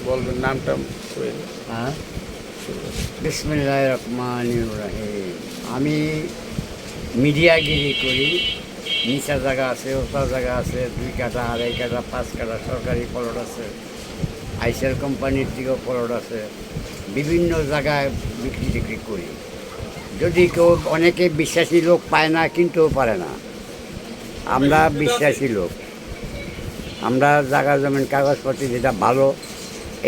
বলবেন নামটা? হ্যাঁ, বিসমিল্লাহির রহমানির রহিম। আমি মিডিয়াগিরি করি। নিচা জায়গা আছে, ওপা জায়গা আছে, 2 কাঠা, 2.5 কাঠা, 5 কাঠা সরকারি প্লট আছে। আইসেল কোম্পানির দিকেও প্লট আছে। বিভিন্ন জায়গায় বিক্রি টিক্রি করি। যদি কেউ, অনেকে বিশ্বাসী লোক পায় না, কিনতেও পারে না। আমরা বিশ্বাসী লোক। আমরা জায়গা জমিন কাগজপত্র যেটা ভালো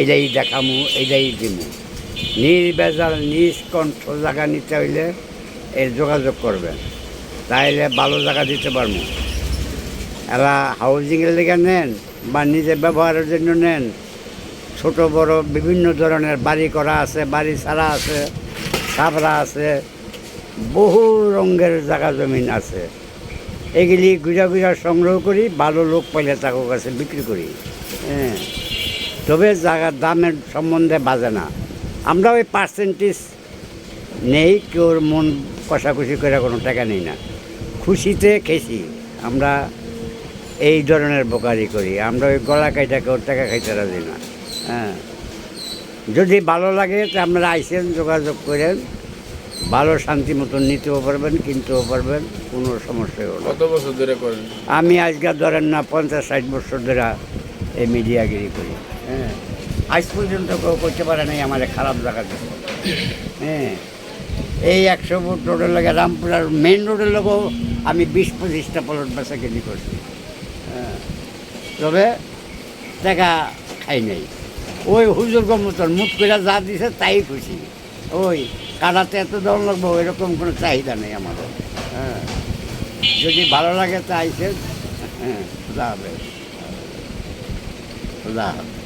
এটাই দেখামু, এটাই দিমু। নির্ভেজাল নিষ্কণ্ঠ জায়গা নিতে হইলে এর যোগাযোগ করবেন, তাইলে ভালো জায়গা দিতে পারবো। এরা হাউজিংয়ের লেগে নেন বা নিজের ব্যবহারের জন্য নেন, ছোট বড় বিভিন্ন ধরনের বাড়ি করা আছে, বাড়ি ছাড়া আছে, ছাবরা আছে, বহু রঙের জায়গা জমিন আছে। এগুলি গুজা গুজা সংগ্রহ করি, ভালো লোক পাইলে তাকে কাছে বিক্রি করি। হ্যাঁ, তবে জায়গার দামের সম্বন্ধে বাজে না। আমরা ওই পার্সেন্টেজ নেই, কেউর মন কষাকষি করে কোনো টাকা নেই না। খুশিতে খেছি আমরা, এই ধরনের বোকারি করি আমরা। ওই গলা কাইটা কেউ টাকা খাইতে রাজি না। হ্যাঁ, যদি ভালো লাগে তো আপনারা আইসেন, যোগাযোগ করেন, ভালো শান্তি মতন নিতেও পারবেন, কিনতেও পারবেন, কোনো সমস্যাই হলো। কত বছর ধরে করেন? আমি আজকাল ধরেন না 50-60 বছর ধরে এই মিডিয়াগিরি করি। হ্যাঁ, আজ পর্যন্ত কেউ করতে পারে নাই আমার খারাপ জায়গা থেকে। হ্যাঁ, এই 100 ফুট রোডের লাগে, রামপুরার মেইন রোডের লোকও আমি 20-25টা প্লট বেচা কিনি করছি। হ্যাঁ, তবে টাকা খাই নাই। ওই হুজুর মতন মুখ করে যা দিছে তাই খুশি। ওই কাটাতে এত দাম লাগবো এরকম কোনো চাহিদা নেই আমাদের। হ্যাঁ, যদি ভালো লাগে তা আইসে। হ্যাঁ, খুদা হাফেজ। খুদা হাফেজ।